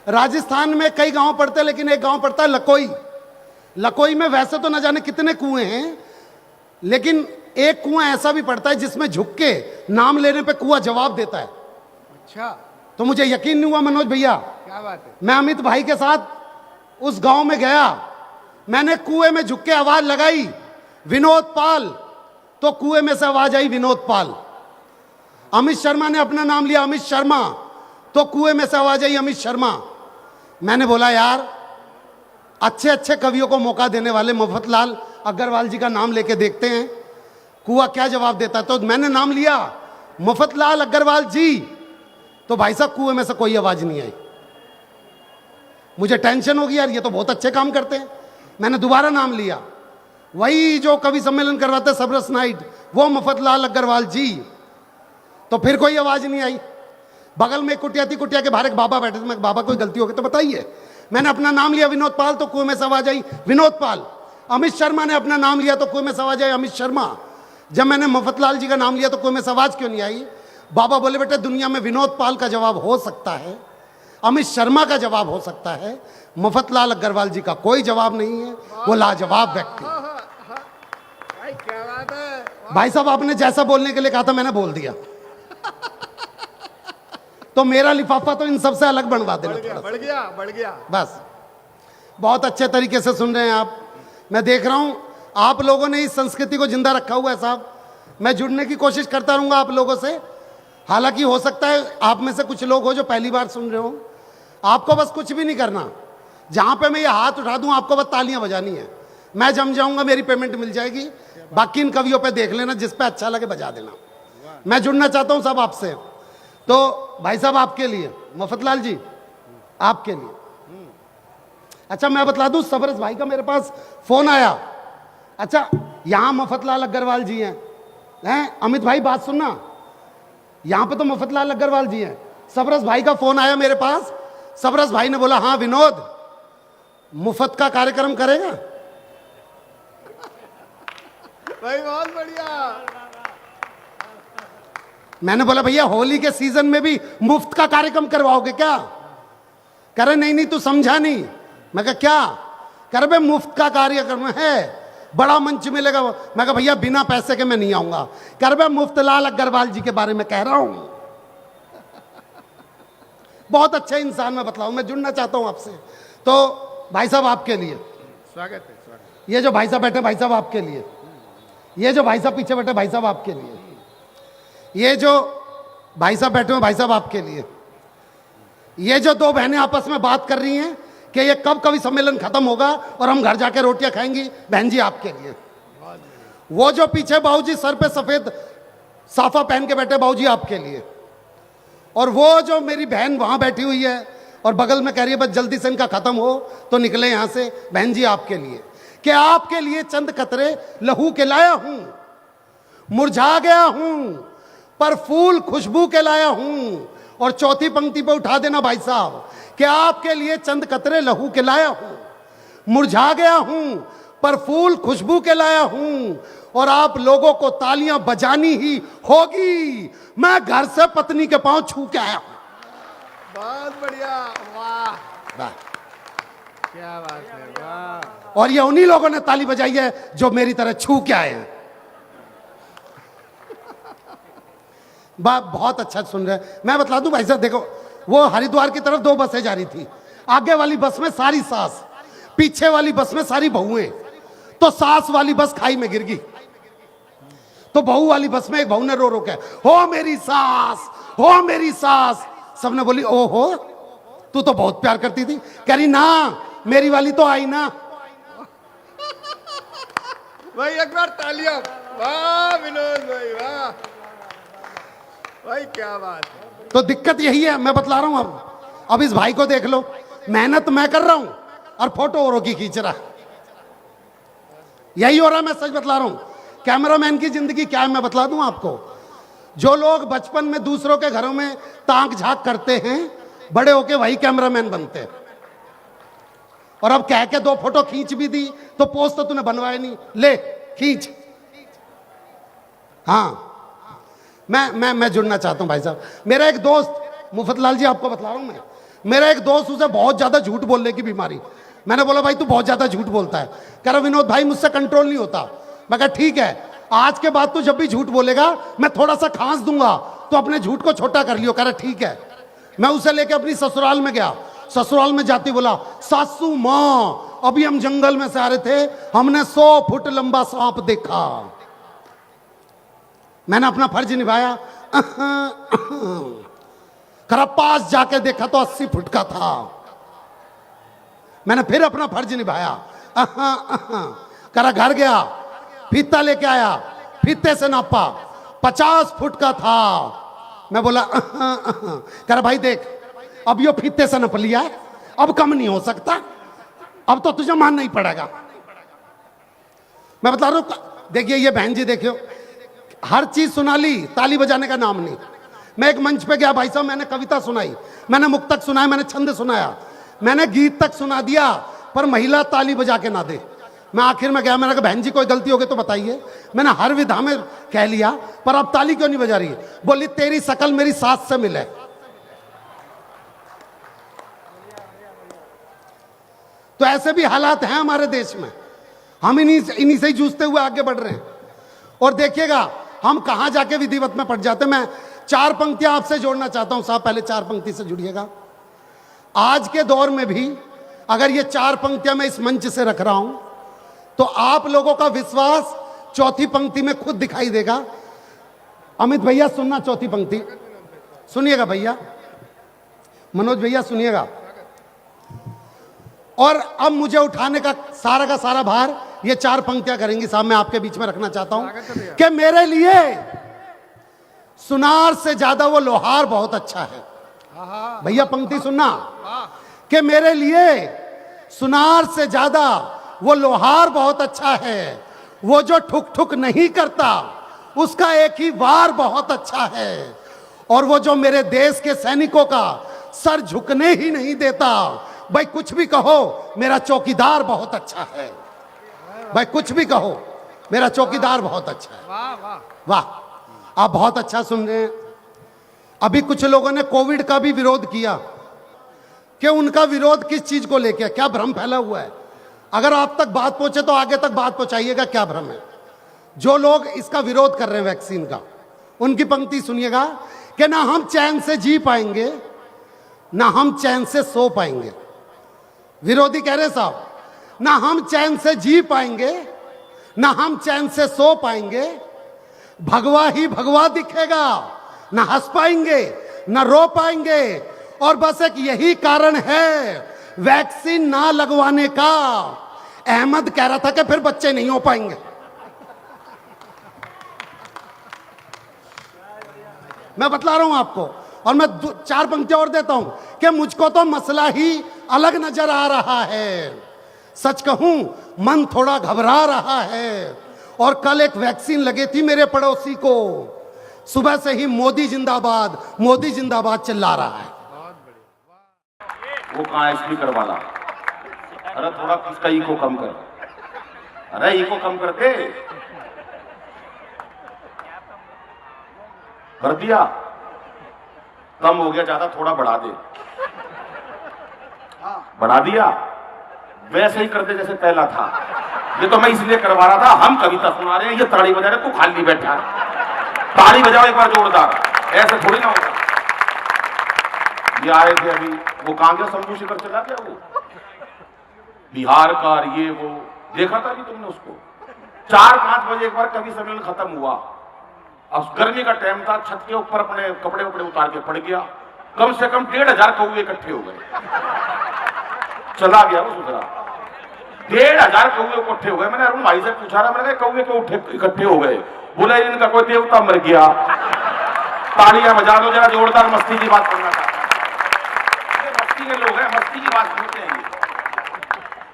राजस्थान में कई गांव पड़ते हैं, लेकिन एक गांव पड़ता है लकोई। लकोई में वैसे तो न जाने कितने कुएं हैं, लेकिन एक कुआं ऐसा भी पड़ता है जिसमें झुक के नाम लेने पे कुआं जवाब देता है। अच्छा, तो मुझे यकीन नहीं हुआ मनोज भैया, क्या बात है। मैं अमित भाई के साथ उस गांव में गया, मैंने कुएं में झुक के आवाज लगाई विनोद पाल, तो कुएं में से आवाज आई विनोद पाल। अमित शर्मा ने अपना नाम लिया अमित शर्मा, तो कुएं में से आवाज आई अमित शर्मा। मैंने बोला यार, अच्छे अच्छे कवियों को मौका देने वाले मफतलाल अग्रवाल जी का नाम लेके देखते हैं कुआं क्या जवाब देता है। तो मैंने नाम लिया मफतलाल अग्रवाल जी, तो भाई साहब कुएं में से कोई आवाज नहीं आई। मुझे टेंशन होगी यार, ये तो बहुत अच्छे काम करते हैं। मैंने दोबारा नाम लिया, वही जो कवि सम्मेलन करवाते सबरस नाइट, वो मफतलाल अग्रवाल जी, तो फिर कोई आवाज नहीं आई। बगल में कुटिया थी, कुटिया के बाहर एक बाबा बैठे थे। मैं बाबा कोई गलती हो गई तो बताइए। मैंने अपना नाम लिया विनोद पाल, तो कुएं में से आवाज आई विनोद पाल। अमित शर्मा ने अपना नाम लिया तो कुएं में से आवाज आई अमित शर्मा। जब मैंने मफतलाल जी का नाम लिया तो कुएं में से आवाज क्यों नहीं आई? बाबा बोले बेटे दुनिया में विनोद पाल का जवाब हो सकता है, अमित शर्मा का जवाब हो सकता है, मफतलाल अग्रवाल जी का कोई जवाब नहीं है, वो लाजवाब व्यक्ति। भाई क्या बात है। भाई साहब आपने जैसा बोलने के लिए कहा था मैंने बोल दिया, तो मेरा लिफाफा तो इन सबसे अलग बनवा देना। बढ़ गया। बस बहुत अच्छे तरीके से सुन रहे हैं आप। मैं देख रहा हूं आप लोगों ने इस संस्कृति को जिंदा रखा हुआ है साहब। मैं जुड़ने की कोशिश करता रहूंगा आप लोगों से। हालांकि हो सकता है आप में से कुछ लोग हो जो पहली बार सुन रहे हो। आपको बस कुछ भी नहीं करना, जहां पे मैं ये हाथ उठा दूं आपको बस तालियां बजानी है। मैं जम जाऊंगा, मेरी पेमेंट मिल जाएगी। बाकी इन कवियों पे देख लेना, जिस पे अच्छा लगे बजा देना। मैं जुड़ना चाहता हूं सब आपसे। तो भाई साहब आपके लिए, मफतलाल जी आपके लिए। अच्छा मैं बतला दूं, सबरस भाई का मेरे पास फोन आया। अच्छा यहां मफतलाल अग्रवाल जी हैं, अमित भाई बात सुनना, यहां पे तो मफतलाल अग्रवाल जी हैं। सबरस भाई का फोन आया मेरे पास। सबरस भाई ने बोला हाँ विनोद, मुफ्त का कार्यक्रम करेगा? भाई बहुत बढ़िया। मैंने बोला भैया होली के सीजन में भी मुफ्त का कार्यक्रम करवाओगे क्या? कह रहे नहीं तू समझा नहीं। मैं कहा क्या? कह रहे मुफ्त का कार्यक्रम है, बड़ा मंच मिलेगा। मैं कहा भैया बिना पैसे के मैं नहीं आऊंगा। कह रहे मुफ्तलाल अग्रवाल जी के बारे में कह रहा हूं। बहुत अच्छे इंसान मैं बतलाऊं, मैं जुड़ना चाहता हूं आपसे। तो भाई साहब आपके लिए स्वागत है। ये जो भाई साहब बैठे भाई साहब आपके लिए, ये जो भाई साहब पीछे बैठे भाई साहब आपके लिए, ये जो भाई साहब बैठे हैं भाई साहब आपके लिए, ये जो दो बहनें आपस में बात कर रही हैं कि ये कब कवि सम्मेलन खत्म होगा और हम घर जाके रोटियां खाएंगी, बहन जी आपके लिए। वो जो पीछे बाबूजी सर पे सफेद साफा पहन के बैठे बाबूजी आपके लिए। और वो जो मेरी बहन वहां बैठी हुई है और बगल में कह रही है बस जल्दी से इनका खत्म हो तो निकले यहां से, बहन जी आपके लिए। कि आपके लिए चंद कतरे लहू के लाया हूं, मुरझा गया हूं पर फूल खुशबू के लाया हूं। और चौथी पंक्ति पे उठा देना भाई साहब कि आपके लिए चंद कतरे लहू के लाया हूं, मुरझा गया हूं पर फूल खुशबू के लाया हूं। और आप लोगों को तालियां बजानी ही होगी, मैं घर से पत्नी के पांव छू के आया हूं। बहुत बढ़िया, वाह वाह क्या बात है, वाह। और ये उन्हीं लोगों ने ताली बजाई है जो मेरी तरह छू के आए हैं। बात बहुत अच्छा सुन रहे हैं। मैं बतला दूं भाई साहब, देखो वो हरिद्वार की तरफ दो बसें जा रही थी। आगे वाली बस में सारी सास, पीछे वाली बस में सारी बहुएं। तो सास वाली बस खाई में गिर गई। तो बहू वाली बस में एक बहू ने रो रो के हो मेरी सास, हो मेरी सास। सबने बोली ओ हो तू तो बहुत प्यार करती थी। कह रही ना मेरी वाली तो आई ना। भाई एक बार तालियां, वाह विनोद भाई, वाह भाई क्या बात है। तो दिक्कत यही है, मैं बतला रहा हूं। अब इस भाई को देख लो, मेहनत मैं कर रहा हूं और फोटो औरों की खींच रहा। यही हो रहा है, मैं सच बतला रहा हूं। कैमरामैन की जिंदगी क्या है मैं बतला दूं आपको। जो लोग बचपन में दूसरों के घरों में ताक झांक करते हैं, बड़े होके वही कैमरामैन बनते हैं। और अब कह के दो फोटो खींच भी दी तो पोस्ट तो तूने बनवाया नहीं, ले खींच। हाँ मैं जुड़ना चाहता हूं भाई साहब। मेरा एक दोस्त मुफतलाल जी आपको बतला रहा हूं मैं, मेरा एक दोस्त, उसे बहुत ज्यादा झूठ बोलने की बीमारी। मैंने बोला भाई तू बहुत ज्यादा झूठ बोलता है। कह रहा विनोद भाई मुझसे कंट्रोल नहीं होता। मैं कहा ठीक है, आज के बाद तू जब भी झूठ बोलेगा मैं थोड़ा सा खांस दूंगा, तो अपने झूठ को छोटा कर लियो। कह रहा ठीक है। मैं उसे लेके अपनी ससुराल में गया। ससुराल में जाती बोला सासू माँ अभी हम जंगल में से आ रहे थे, हमने 100 फुट लंबा सांप देखा। मैंने अपना फर्ज निभाया। करा पास जाके देखा तो 80 फुट का था। मैंने फिर अपना फर्ज निभाया। करा घर गया, फीता लेके आया, फीते से नापा, 50 फुट का था। मैं बोला करा भाई देख, अब यो फीते से नप लिया है, अब कम नहीं हो सकता, अब तो तुझे मानना ही पड़ेगा। मैं बता रहा हूं, देखिए ये बहन जी देखियो, हर चीज सुना ली, ताली बजाने का नाम नहीं। मैं एक मंच पे गया भाई साहब, मैंने कविता सुनाई, मैंने मुक्तक सुनाया, मैंने छंद सुनाया, मैंने गीत तक सुना दिया, पर महिला ताली बजा के ना दे। मैं आखिर में गया, मैंने कहा बहन जी कोई गलती हो गई तो बताइए। मैंने हर विधा में कह लिया, पर अब ताली क्यों नहीं बजा रही? बोली तेरी शकल मेरी सास से मिले। तो ऐसे भी हालात हैं हमारे देश में, हम इन्हीं से ही जूझते हुए आगे बढ़ रहे हैं। और देखिएगा हम कहां जाके विधिवत में पड़ जाते हैं। मैं 4 पंक्तियां आपसे जोड़ना चाहता हूं साहब, पहले 4 पंक्ति से जुड़िएगा। आज के दौर में भी अगर ये 4 पंक्तियां मैं इस मंच से रख रहा हूं तो आप लोगों का विश्वास चौथी पंक्ति में खुद दिखाई देगा। अमित भैया सुनना, चौथी पंक्ति सुनिएगा भैया, मनोज भैया सुनिएगा। और अब मुझे उठाने का सारा भार ये 4 पंक्तियां करेंगी साहब, मैं आपके बीच में रखना चाहता हूं कि मेरे लिए सुनार से ज्यादा वो लोहार बहुत अच्छा है। भैया पंक्ति सुनना, कि मेरे लिए सुनार से ज्यादा वो लोहार बहुत अच्छा है, वो जो ठुक ठुक नहीं करता उसका एक ही वार बहुत अच्छा है, और वो जो मेरे देश के सैनिकों का सर झुकने ही नहीं देता। भाई कुछ भी कहो मेरा चौकीदार बहुत अच्छा है, भाई कुछ भी कहो मेरा चौकीदार बहुत अच्छा है। वाह वाह वाह, आप बहुत अच्छा सुन रहे हैं। अभी कुछ लोगों ने कोविड का भी विरोध किया, कि उनका विरोध किस चीज को लेकर, क्या भ्रम फैला हुआ है। अगर आप तक बात पहुंचे तो आगे तक बात पहुंचाइएगा, क्या भ्रम है। जो लोग इसका विरोध कर रहे हैं वैक्सीन का, उनकी पंक्ति सुनिएगा कि ना हम चैन से जी पाएंगे ना हम चैन से सो पाएंगे। विरोधी कह रहे साहब, ना हम चैन से जी पाएंगे ना हम चैन से सो पाएंगे, भगवा ही भगवा दिखेगा, ना हंस पाएंगे ना रो पाएंगे, और बस एक यही कारण है वैक्सीन ना लगवाने का। अहमद कह रहा था कि फिर बच्चे नहीं हो पाएंगे। मैं बतला रहा हूं आपको, और मैं 4 पंक्तियां और देता हूं कि मुझको तो मसला ही अलग नजर आ रहा है। सच कहूं मन थोड़ा घबरा रहा है, और कल एक वैक्सीन लगी थी मेरे पड़ोसी को, सुबह से ही मोदी जिंदाबाद चिल्ला रहा है। वो कहाँ है स्पीकर वाला? अरे थोड़ा इसका इको कम कर, अरे इको कम करते कर दिया, कम हो गया, ज्यादा थोड़ा बढ़ा दे, बढ़ा दिया, वैसे ही करते जैसे पहला था। ये तो मैं इसलिए करवा रहा था, हम कविता सुना रहे हैं, ये ताड़ी बजा रहे, तू खाली बैठा है। ताड़ी बजाओ एक बार जोरदार, ऐसे थोड़ी ना होगा। ये आए थे अभी, वो कहां गया, शंभू शिखर चला गया, वो बिहार का, ये वो देखा था अभी तुमने उसको। 4-5 बजे एक बार कवि सम्मेलन खत्म हुआ, अब गर्मी का टाइम था, छत के ऊपर अपने कपड़े उपड़े उतार के पड़ गया, कम से कम 1,500 कौवे इकट्ठे हो गए। चला गया वो सुधरा, 1,500 कौवे इकट्ठे हो गए। मैंने अरुण भाई से पूछा रहा, मैंने कहा कौवे क्यों इकट्ठे हो गए? बोला इनका कोई देवता मर गया। तालियां बजा दो जरा जोरदार, मस्ती की बात करना चाहता है, मस्ती के लोग हैं, मस्ती की बात सुनते हैं।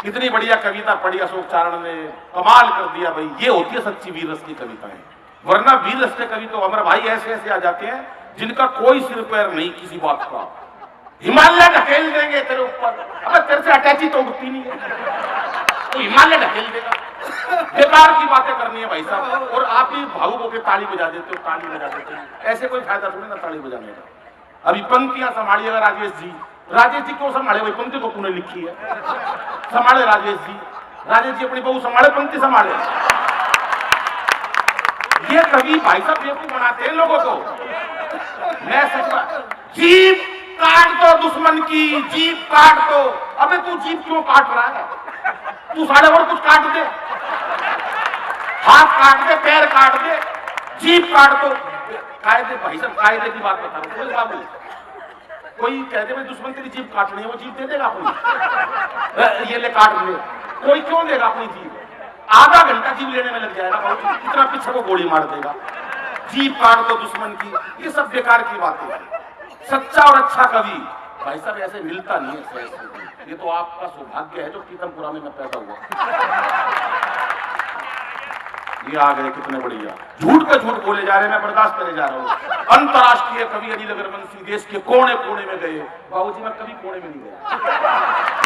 कितनी बढ़िया कविता पढ़ी अशोक चारण ने, कमाल कर दिया भाई। ये होती है सच्ची वीर रस की कविताएं, वरना वीर रस के कवि तो हमारे भाई ऐसे ऐसे आ जाते हैं जिनका कोई सिर पैर नहीं किसी बात का। हिमालय ढकेल देंगे तेरे ऊपर, अबे तेरे से अटैची तो उठती नहीं है, तो हिमालय ढकेल देगा। बेकार की बातें करनी है भाई साहब, और आप ही भावुक होकर ताली बजा देते हो, ऐसे कोई फायदा थोड़ी ना ताली बजाने का। अभी पंक्तियां संभालिएगा राजेश जी, राजेश जी क्यों संभाले? वही पंक्ति तो तूने लिखी है, संभाले राजेश जी। राजेश जी अपनी बहू संभाले, पंक्ति संभाले। ये कवि भाई साहब बेवकूफ बनाते हैं लोगों को। मैं सच बात, जीभ काट दो दुश्मन की, जीभ काट दो। अबे तू जीभ क्यों काट रहा है? तू साढ़े और कुछ काट दे, हाथ काट दे, पैर काट दे, जीभ काट दो। कायदे भाई साहब, कायदे की बात बता रहा हूं बाबू। कोई कहते भाई दुश्मन तेरी जीभ काटनी है, वो जीभ दे देगा कोई? ये ले काट ले, कोई क्यों देगा अपनी जीभ? आधा घंटा जीभ लेने में लग जाएगा, बहुत इतना पीछे को गोली मार देगा। जीभ काट दो दुश्मन की, ये सब बेकार की बातें हैं। सच्चा और अच्छा कवि भाई साहब ऐसे मिलता नहीं है। ये तो आपका सौभाग्य है जो पीतमपुरा में मैं पैदा हुआ। ये आ गए कितने बढ़िया, झूठ पे झूठ बोले जा रहे हैं, मैं बर्दाश्त करे जा रहा हूँ। अंतरराष्ट्रीय कवि अनिल अगरवंशी देश के कोने कोने में गए। बाबूजी मैं कभी कोने में नहीं गया,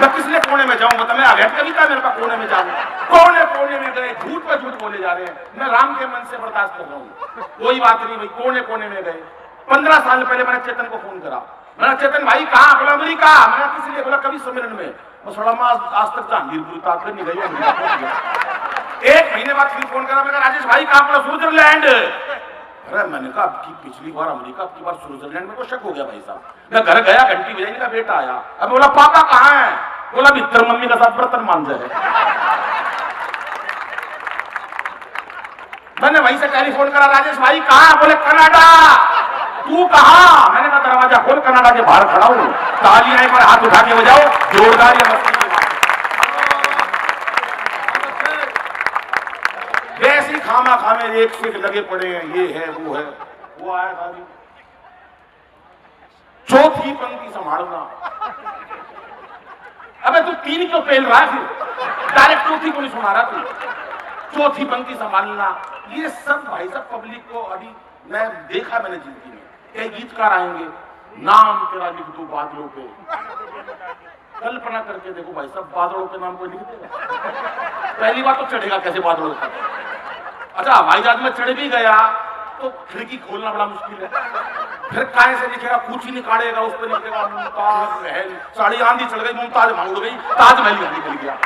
मैं किस लिए कोने में जाऊं? बता, मैं अवैध कविता मेरे पास कोने में जाऊं? कोने कोने में गए, झूठ पे झूठ बोले जा रहे हैं। मैं राम के मन से बर्दाश्त कर रहा हूँ, कोई बात नहीं भाई। कोने कोने में गए। 15 साल पहले मैंने चेतन को फोन करा, मैंने चेतन भाई कहाँ? बोला अमेरिका। मैंने किस लिए? बोला कवि सम्मेलन में। आज तक जहांगीरपुर तक नहीं गई। एक महीने बाद फिर फोन करा, मैंने राजेश भाई कहाँ? बोला स्विट्जरलैंड। अरे मैंने कहा आपकी पिछली बार अमेरिका, आपकी बार स्विट्जरलैंड में। को शक हो गया भाई साहब। मैं घर गया, घंटी बजाई, का बेटा आया। अब बोला पापा कहाँ है? बोला भीतर मम्मी का साथ बर्तन मान जाए। मैंने वहीं से टेलीफोन करा, राजेश भाई कहाँ? बोले कनाडा। तू कहाँ? मैंने कहा दरवाजा खोल, कनाडा के बाहर खड़ा हूँ। तालियां एक बार हाथ उठा के बजाओ, जोरदार या मस्ती की बात। वैसे खामा खामे एक से लगे पड़े हैं, ये है वो है। वो आया था चौथी पंक्ति संभालना। अबे तू 3 क्यों पेल रहा है? फिर डायरेक्ट चौथी को नहीं सुना रहा तू? चौथी पंक्ति संभालना, ये सब भाई साहब पब्लिक को अभी मैं देखा, मैंने जिंदगी में कई गीतकार आएंगे, नाम तेरा लिख दो बादलों पे। कल्पना करके देखो भाई साहब, बादलों पे नाम कोई लिख देगा? पहली बात तो चढ़ेगा कैसे बादलों पे? अच्छा हवाई जहाज में चढ़ भी गया तो खिड़की खोलना बड़ा मुश्किल है। फिर काय से लिखेगा? कुछ ही निकालेगा, उस पर लिखेगा मुमताज महल। साड़ी आंधी चढ़ गई, मुमताज महल गई, ताजमहल निकल गया।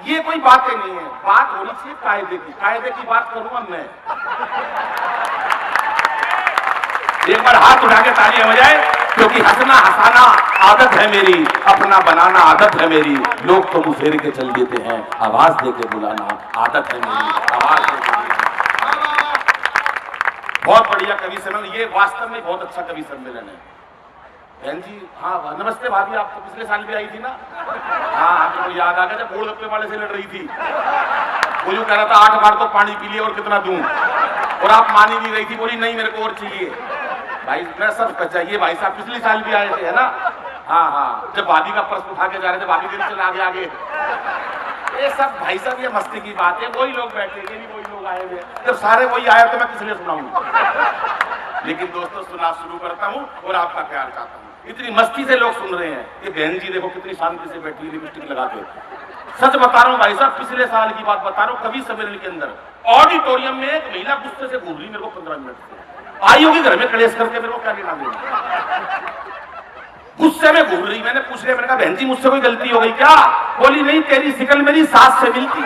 ये कोई बातें नहीं है। बात होनी चाहिए कायदे की। कायदे की बात करूंगा मैं। एक बार हाथ उठा के तालियां बजाए, क्योंकि हंसना हंसाना आदत है मेरी, अपना बनाना आदत है मेरी। लोग तो मुंह फेर के चल देते हैं, आवाज दे के बुलाना आदत है मेरी, आवाज दे के। बहुत बढ़िया कवि सम्मेलन, ये वास्तव में बहुत अच्छा कवि सम्मेलन है। बहन जी हाँ नमस्ते भाभी, आप तो पिछले साल भी आई थी ना? हाँ आपको याद आ गया जब गोलगप्पे वाले से लड़ रही थी। वो जो कह रहा था 8 बार तो पानी पी लिया और कितना दूं, और आप मान ही नहीं रही थी, बोली नहीं मेरे को और चाहिए। भाई मैं सब चाहिए भाई साहब, पिछले साल भी आए थे है ना? हाँ हाँ, जब भाभी का पर्स उठा के जा रहे थे, भाभी दिन चले आगे आगे। ये सब भाई साहब ये मस्ती की बात है। वही लोग बैठे, ये भी वही लोग आए हुए। जब सारे वही आए तो मैं किस लिए सुनाऊंगा? लेकिन दोस्तों सुना शुरू करता हूँ और आपका प्यार चाहता हूँ। इतनी मस्ती से लोग सुन रहे हैं। ये बहन जी देखो कितनी शांति से बैठी है, लिपस्टिक लगा के। सच बता रहा हूँ भाई साहब, पिछले साल की बात बता रहा हूँ, कवि सम्मेलन के अंदर ऑडिटोरियम में एक महिला गुस्से से घूर रही मेरे को 15 मिनट से। आई होगी घर में कलेश करके, मेरे को क्या लेना देना? गुस्से में घूर रही। मैंने पूछ लिया, मैंने कहा बहन जी मुझसे कोई गलती हो गई क्या? बोली नहीं, तेरी शिकल मेरी सास से मिलती।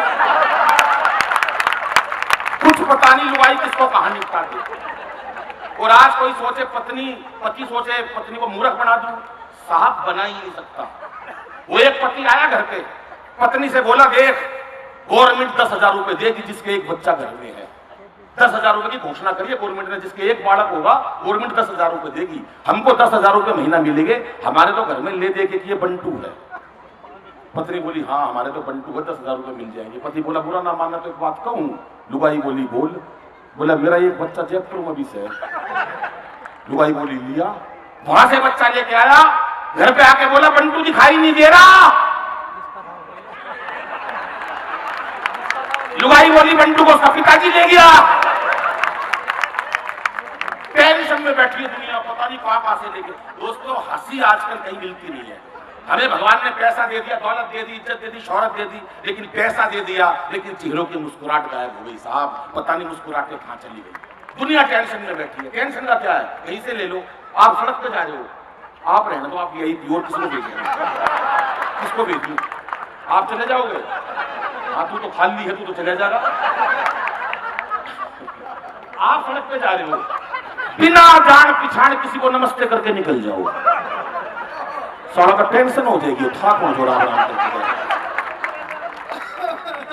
कुछ पता नहीं लुगाई किसको कहां निपटाती। और आज कोई सोचे पति सोचे पत्नी को मूर्ख बना दूं, साहब बना ही नहीं सकता। वो एक पति आया घर पे, पत्नी से बोला देख गवर्नमेंट 10,000 रुपए देगी जिसके एक बच्चा घर में है। 10,000 रुपए की घोषणा करिए गवर्नमेंट ने, जिसके एक बालक होगा गवर्नमेंट 10,000 रुपए देगी। हमको 10,000 रुपए महीना मिलेंगे, हमारे तो घर में ले दे के ये बंटू है। पत्नी बोली हाँ हमारे तो बंटू है, 10,000 रुपए मिल जाएंगे। पति बोला बुरा ना मानना तो एक बात कहूं। लुगाई बोली बोल। बोला मेरा एक बच्चा जयपुर में भी से। लुगाई बोली लिया, वहां से बच्चा लेके आया, घर पे आके बोला बंटू दिखाई नहीं दे रहा। लुगाई बोली बंटू को उसका पिताजी ले गया। टेंशन में बैठी है दुनिया, पता नहीं कहां से लेके। दोस्तों हंसी आजकल कहीं मिलती नहीं है। हमें भगवान ने पैसा दे दिया, दौलत दे दी, इज्जत दे दी, शोहरत दे दी, लेकिन पैसा दे दिया, लेकिन चेहरों की मुस्कुराहट गायब हो गई। साहब पता नहीं मुस्कुराहटें कहां चली गई। दुनिया टेंशन में बैठी है। टेंशन का क्या है? कहीं से ले लो। आप सड़क पे जा रहे हो, आप रहने दो, आप यही थी और किसको भेजेंगे, किसको भेज दूं? आप चले जाओगे? हाँ तू तो खाली है, तू तो चले जाएगा। आप सड़क पे जा रहे हो, बिना जान पिछाड़ किसी को नमस्ते करके निकल जाओ, साला का टेंशन हो जाएगी, था कौन छोड़ा आराम करके।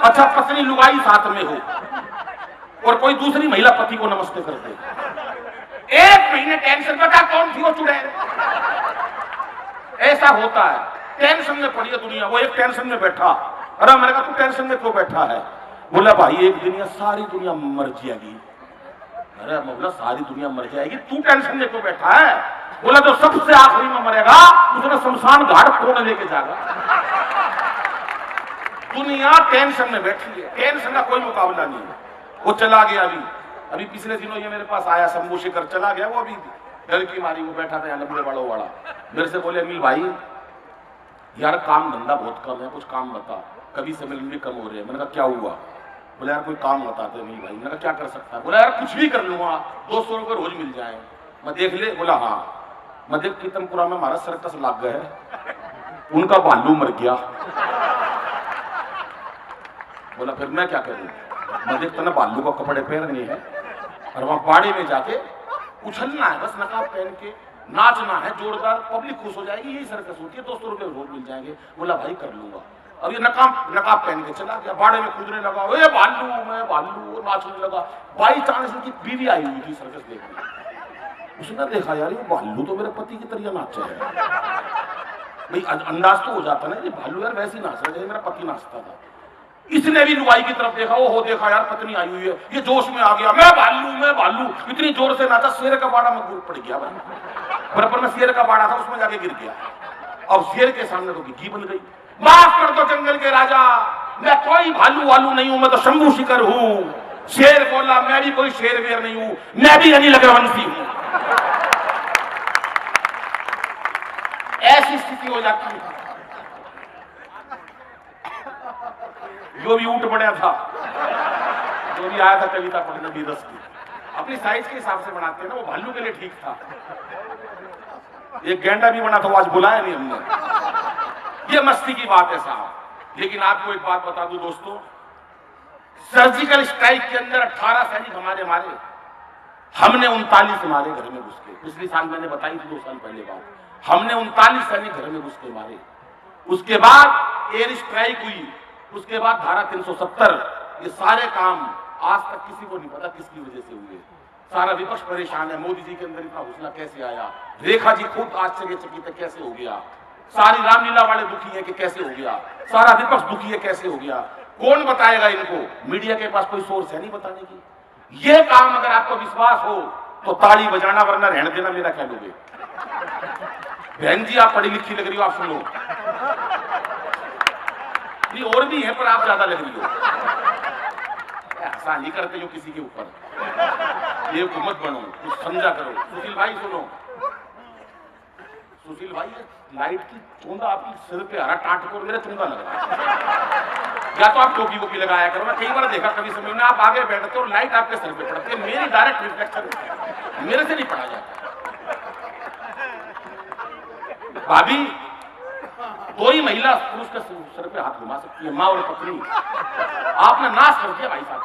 अच्छा पत्नी लुगाई साथ में हो और कोई दूसरी महिला पति को नमस्ते कर दे, 1 महीने टेंशन, बता कौन थी वो चुड़ैल? ऐसा होता है, टेंशन में पड़ी है दुनिया। वो एक टेंशन में बैठा, अरे मैंने कहा तू टेंशन में क्यों बैठा है? बोला भाई एक दिन ये सारी दुनिया मर जाएगी। अरे बोला सारी दुनिया मर जाएगी, तू टेंशन में क्यों बैठा है? बोला जो सबसे आखिरी में मरेगा उसने शमशान घाट कौन लेके जाएगा? दुनिया टेंशन में बैठी है, टेंशन का कोई मुकाबला नहीं है। वो चला गया अभी पिछले दिनों ये मेरे पास आया, शंभू शेखर चला गया, वो अभी डर की मारी वो बैठा था यहाँ लंबे बालों वाला। मेरे से बोले अनिल भाई यार काम धंधा बहुत कम है, कुछ काम बता, कभी से मिलने कम हो रहे हैं। मैंने कहा क्या हुआ? बोले यार कोई काम बताते अनिल भाई। मैंने कहा क्या कर सकता है? बोला यार कुछ भी कर लूंगा, 200 रुपये रोज मिल जाए। मैं देख ले? बोला हाँ। मैं देख कीर्तनपुरा में हमारा सर्कस लग गए, उनका भालू मर गया। बोला फिर मैं क्या करूं? मैं देखता ना भालू को कपड़े पहनने हैं और वहां बाड़े में जाके उछलना है, बस नकाब पहन के नाचना है जोरदार, पब्लिक खुश हो जाएगी, यही सर्कस होती है, 200 रुपये रोज मिल जाएंगे। बोला भाई कर लूंगा। अब ये नकाब पहन के चला गया, बाड़े में कूदने लगा, ए भालू मैं भालू, नाचने लगा। बाई चांस उनकी बीवी आई हुई थी सर्कस देखने, उसने देखा यार ये भालू तो मेरे पति की तरह नाचा है। भाई अंदाज तो हो जाता ना, ये भालू यार वैसे ही नाच रहा है मेरा पति नाचता था। इसने भी लुगाई की तरफ देखा, वो देखा यार पत्नी आई हुई है, ये जोश में आ गया, मैं भालू, इतनी जोर से नाचा शेर का बाड़ा में पड़ गया। बराबर में शेर का बाड़ा था, उसमें जाके गिर गया। अब शेर के सामने तो घी बन गई। माफ कर दो जंगल के राजा, मैं कोई भालू वालू नहीं हूं, मैं तो शंभू शिखर हूं। शेर बोला मैं भी कोई शेर वेर नहीं हूं, मैं भी अनिल अग्रवंशी हूं। ऐसी स्थिति हो जाती है। जो भी ऊंट बढ़िया था, जो भी आया था कविता पढ़ने 20 की, अपनी साइज के हिसाब से बनाते हैं ना, वो भालू के लिए ठीक था। एक गेंडा भी बना था, वो आज बुलाया नहीं हमने। ये मस्ती की बात है साहब। लेकिन आपको एक बात बता दूं दोस्तों, सर्जिकल स्ट्राइक के अंदर 18 सैनिक हमारे मारे, हमने 39 मारे घर में घुस के। पिछले साल मैंने बताई थी, 2 साल पहले बात, हमने 39 सैनिक घर में घुस के मारे। उसके बाद एयर स्ट्राइक हुई, उसके बाद धारा 370, ये सारे काम आज तक किसी को नहीं पता किसकी वजह से हुए। सारा विपक्ष परेशान है, मोदी जी के अंदर इतना हौसला कैसे आया, रेखा जी खुद आश्चर्यचकित है कैसे हो गया, सारी रामलीला वाले दुखी है कि कैसे हो गया, सारा विपक्ष दुखी है कैसे हो गया। कौन बताएगा इनको? मीडिया के पास कोई सोर्स है नहीं बताने की। ये काम अगर आपको विश्वास हो तो ताली बजाना, वरना रहने देना। मेरा क्या लोगे? बहन जी आप पढ़ी लिखी लग रही हो, आप सुनो, ये और भी है पर आप ज्यादा लग रही हो। ऐसा नहीं करते जो किसी के ऊपर, ये हुकूमत बनो, कुछ समझा करो। सुशील भाई सुनो, सुशील भाई लाइट की चूंदा आपकी सिर पे हरा टाट को मेरा चूंदा लग रहा है। या तो आप टोपी वोपी लगाया करो। मैं कई बार देखा कभी समय में आप आगे बैठते हो और लाइट आपके सर पे पड़ती है, मेरी डायरेक्ट रिफ्लेक्शन मेरे से नहीं पड़ा जाता। भाभी दो ही महिला पुरुष के सर पे हाथ घुमा सकती है, माँ और पत्नी। आपने नाश कर दिया भाई साहब।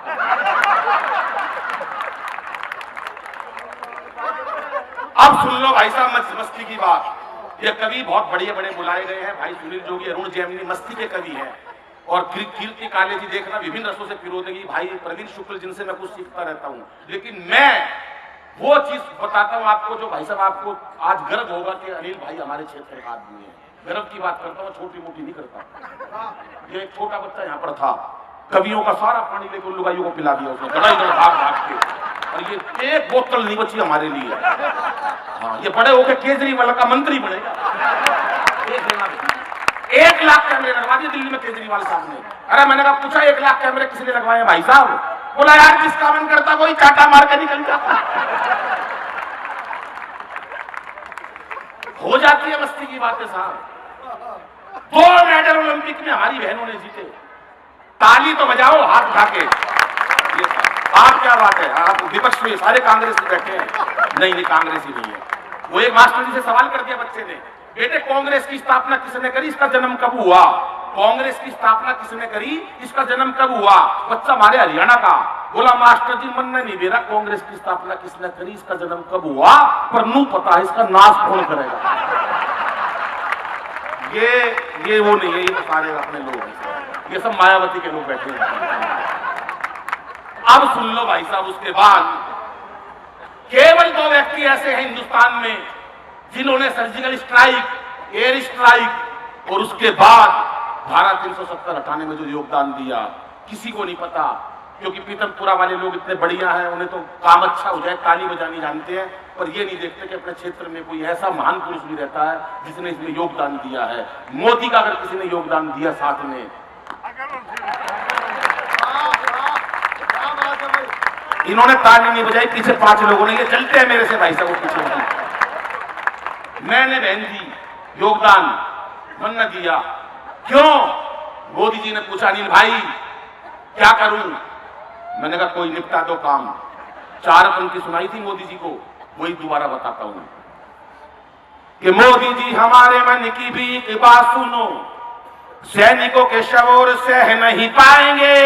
अब सुन लो भाई साहब मस्ती की बात। ये कवि बहुत बड़े बड़े बुलाए गए हैं, भाई सुनील जोगी, अरुण जैमिनी मस्ती के कवि हैं। और कीर्ति काले जी देखना विभिन्न रसों से पिरोदेगी, भाई प्रवीण शुक्ल जिनसे मैं कुछ सीखता रहता हूं। लेकिन मैं वो चीज बताता हूं आपको जो भाई साहब आपको आज गर्व होगा कि अनिल भाई हमारे क्षेत्र का आदमी है। गर्व की बात करता हूं, छोटी मोटी नहीं करता। ये एक छोटा बच्चा यहाँ पर था, कवियों का सारा पानी लेकर उन लुगाइयों को पिला दिया उसने, भाग भाग के। और ये एक बोतल नहीं बची हमारे लिए। हाँ, ये बड़े होकर केजरीवाल का मंत्री बनेगा। 1 लाख कैमरे लगवा दिए दिल्ली में केजरीवाल साहब ने। अरे मैंने कहा पूछा 1 लाख कैमरे किसने लगवाए भाई साहब? बोला यार जिसका मन करता कोई चाटा मार के निकल जाता। हो जाती है मस्ती की बातें साहब। 2 मेडल ओलंपिक में हमारी बहनों ने जीते। ताली तो बजाओ हाथ उठा के। आप क्या बात है, आप विपक्ष में सारे कांग्रेसी बैठे हैं। नहीं कांग्रेसी नहीं है, वो एक मास्टर जी से सवाल कर दिया बच्चे ने, बेटे कांग्रेस की स्थापना किसने करी, इसका जन्म कब हुआ? कांग्रेस की स्थापना किसने करी, इसका जन्म कब हुआ? बच्चा मारे हरियाणा का, बोला मास्टर जी मन में नहीं दे रहा कांग्रेस की स्थापना किसने करी, इसका जन्म कब हुआ, पर नू पता है इसका नाश कौन करेगा। ये वो नहीं है, ये तो सारे अपने लोग हैं, ये सब मायावती के लोग बैठे हैं। अब सुन लो भाई साहब, उसके बाद केवल 2 व्यक्ति ऐसे हैं हिंदुस्तान में जिन्होंने सर्जिकल स्ट्राइक, एयर स्ट्राइक और उसके बाद धारा 370 हटाने में जो योगदान दिया किसी को नहीं पता, क्योंकि पीतमपुरा वाले लोग इतने बढ़िया हैं, उन्हें तो काम अच्छा हो जाए ताली बजानी जानते हैं, पर ये नहीं देखते कि अपने क्षेत्र में कोई ऐसा महान पुरुष भी रहता है जिसने इसमें योगदान दिया है। मोदी का अगर किसी ने योगदान दिया साथ में, इन्होंने ताली नहीं बजाई, पीछे 5 लोगों ने, ये चलते हैं मेरे से भाई साहब पीछे। मैंने बहन जी योगदान मन न दिया, क्यों? मोदी जी ने पूछा अनिल भाई क्या करूं? मैंने कहा कोई निपटा दो काम। 4 पंक्ति सुनाई थी मोदी जी को, वही दोबारा बताता हूं कि मोदी जी हमारे मन की भी एक बात सुनो, सैनिकों के शव सह नहीं पाएंगे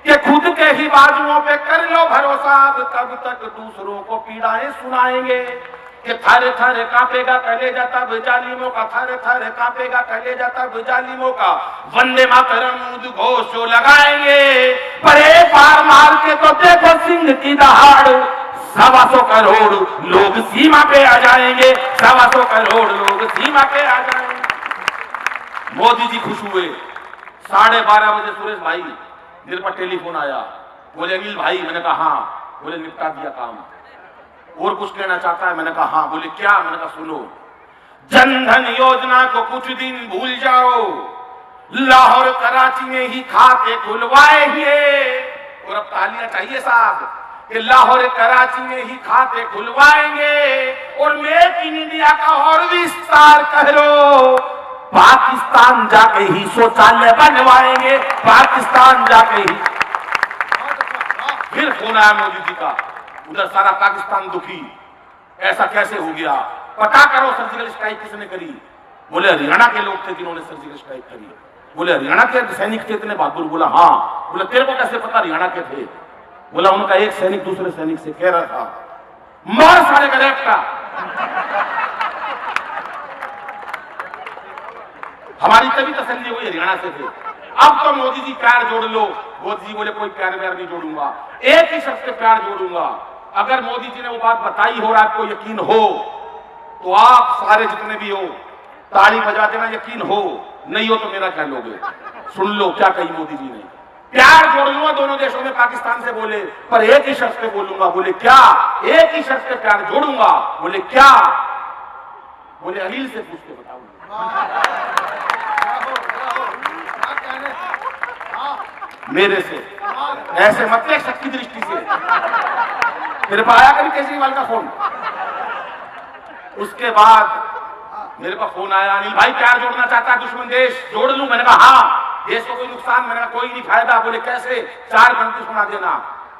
कि खुद के ही बाजुओं पे कर लो भरोसा, कब तक दूसरों को पीड़ाएं सुनाएंगे कि थारे थारे कांपेगा कलेजा तब जालिमों का, थारे थारे कांपेगा कलेजा तब जालिमों का, वंदे मातरम उद्घोष जो लगाएंगे, पर एक बार मार के तो देखो सिंह की दहाड़, 125 करोड़ लोग सीमा पे आ जाएंगे, 125 करोड़ लोग सीमा पे आ जाएंगे। मोदी जी खुश हुए। 12:30 बजे सुरेश भाई मेरे पर टेलीफोन आया, बोले अनिल भाई, मैंने कहा हाँ, बोले निपटा दिया काम, और कुछ कहना चाहता है? मैंने कहा हाँ। बोले क्या? मैंने कहा सुनो, जनधन योजना को कुछ दिन भूल जाओ, लाहौर कराची में ही खाते खुलवाएंगे, और अब तालियां चाहिए साहब, कि लाहौर कराची में ही खाते खुलवाएंगे, और मेक इन इंडिया का और विस्तार करो, पाकिस्तान जाके ही शौचालय बनवाएंगे, पाकिस्तान जाके ही। फिर फोन आया मोदी जी का, उधर सारा पाकिस्तान दुखी, ऐसा कैसे हो गया, पता करो सर्जिकल स्ट्राइक किसने करी। बोले हरियाणा के लोग थे जिन्होंने सर्जिकल स्ट्राइक करी। बोले हरियाणा के सैनिक थे इतने बहादुर? बोला हाँ। बोले तेरे को कैसे पता हरियाणा के थे? बोला उनका एक सैनिक दूसरे सैनिक से कह रहा था मार सारे का रेपटा। हमारी तभी तसल्ली हुई हरियाणा से थे। अब तो मोदी जी प्यार जोड़ लो। मोदी जी बोले कोई प्यार व्यार नहीं जोड़ूंगा, एक ही शब्द से प्यार जोड़ूंगा। अगर मोदी जी ने वो बात बताई हो और आपको यकीन हो तो आप सारे जितने भी हो ताली बजा देना, यकीन हो, नहीं हो तो मेरा क्या लोगे। सुन लो क्या कही मोदी जी ने, प्यार जोड़ लूंगा दोनों देशों में पाकिस्तान से, बोले पर एक ही शब्द पे बोलूंगा। बोले क्या? एक ही शब्द पे प्यार जोड़ूंगा। बोले क्या? बोले अनिल से पूछ के बताऊंगा, मेरे से ऐसे मतलब शक्ति दृष्टि से। मेरे पास आया कभी केजरीवाल का फोन। उसके बाद मेरे पास फोन आया, अनिल भाई प्यार जोड़ना चाहता है दुश्मन देश, जोड़ लूं? मैंने कहा हाँ। देश को कोई नुकसान? मैंने कहा कोई नहीं फायदा। बोले कैसे? 4 पंक्ति सुना देना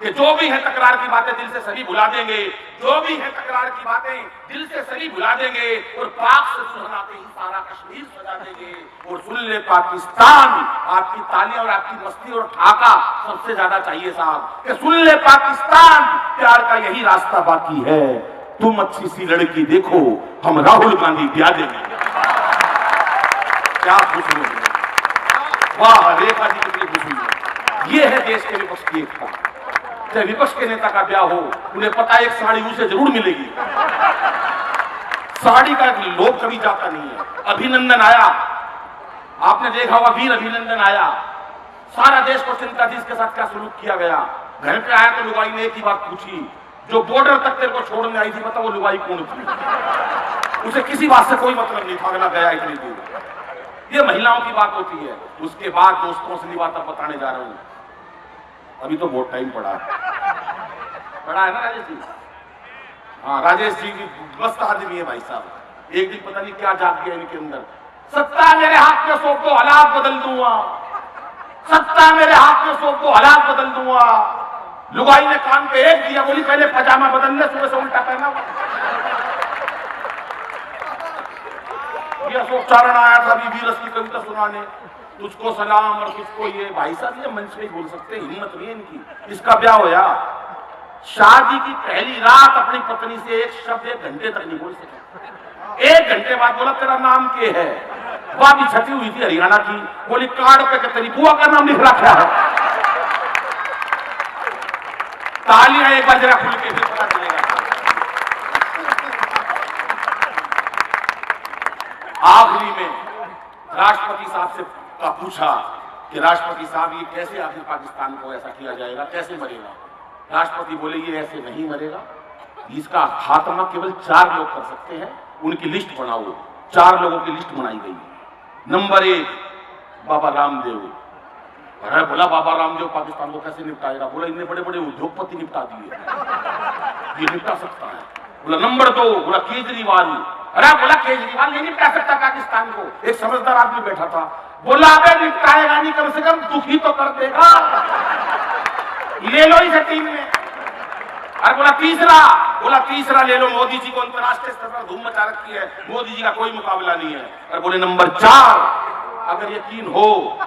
कि जो भी है तकरार की बातें दिल से सभी भुला देंगे, जो भी है तकरार की बातें दिल से सभी भुला देंगे, और पाक से सुलझाते ही सारा कश्मीर सजा देंगे। और सुन ले पाकिस्तान, आपकी तालियां और आपकी मस्ती और ठाका सबसे ज्यादा चाहिए साहब, कि सुन ले पाकिस्तान, प्यार का यही रास्ता बाकी है। तुम अच्छी सी लड़की देखो, हम राहुल गांधी ब्याह देंगे। क्या खुश हुए, वाह रेखा जी कितनी खुश हुई। ये है देश के विपक्ष की एकता। चाहे विपक्ष के नेता का ब्याह हो, उन्हें पता है एक साड़ी उसे जरूर मिलेगी। साड़ी का लोभ कभी जाता नहीं है। अभिनंदन आया, आपने देखा होगा, वीर अभिनंदन आया, सारा देश को चिंता थी इसके साथ क्या सुलूक किया गया। घर पे आया तो लुगाई ने एक ही बात पूछी, जो बॉर्डर तक तेरे को छोड़ने आई थी बता वो लुगाई कौन थी? उसे किसी बात से कोई मतलब नहीं था, अगला गया इतनी दूर। ये महिलाओं की बात होती है। उसके बाद दोस्तों से बात बताने जा रहा हूं, अभी तो बहुत टाइम पड़ा है ना राजेश जी। हाँ राजेश जी मस्त आदमी है भाई साहब। एक दिन पता नहीं क्या जाग गया इनके अंदर, सत्ता मेरे हाथ में सौंप दो हालात बदल दूंगा, सत्ता मेरे हाथ में सौंप दो हालात बदल दूंगा। लुगाई ने कान पे एक दिया, बोली पहले पजामा बदल ले, सुबह से उल्टा पहना। ये अशोक चारण आया था अभी वीरस की कविता सुनाने, तुझको सलाम और तुझको ये। भाई साहब ये मंच पे बोल सकते हैं, हिम्मत नहीं है इनकी। इसका ब्याह होया, शादी की पहली रात अपनी पत्नी से एक शब्द 1 घंटे तक नहीं बोल सके। 1 घंटे बाद बोला तेरा नाम क्या है? वह भी छठी हुई थी हरियाणा की, बोली कार्ड पे तेरी बुआ का नाम लिख रखा है। तालियां एक बार जरा खुल के फिर पता चलेगा। आखिरी में राष्ट्रपति साहब से का पूछा कि राष्ट्रपति साहब ये कैसे आखिर पाकिस्तान को ऐसा किया जाएगा, कैसे मरेगा? राष्ट्रपति बोले ये ऐसे नहीं मरेगा, इसका खात्मा केवल 4 लोग कर सकते हैं, उनकी लिस्ट बनाओ। 4 लोगों की लिस्ट बनाई गई। नंबर 1 बाबा रामदेव। अरे बोला बाबा रामदेव पाकिस्तान को कैसे निपटाएगा? बोला इतने बड़े बड़े उद्योगपति निपटा दिए, ये निपटा सकता है। बोला नंबर 2 बोला केजरीवाल। अरे बोला केजरीवाल नहीं निपटा सकता पाकिस्तान को। एक समझदार आदमी बैठा था, बोला अबे निपटाएगा नहीं, कम से कम दुखी तो कर देगा, ले लो इसे टीम में। अरे बोला तीसरा ले लो, मोदी जी को अंतरराष्ट्रीय स्तर पर धूम मचा रखी है, मोदी जी का कोई मुकाबला नहीं है। अरे बोले नंबर 4 अगर यकीन हो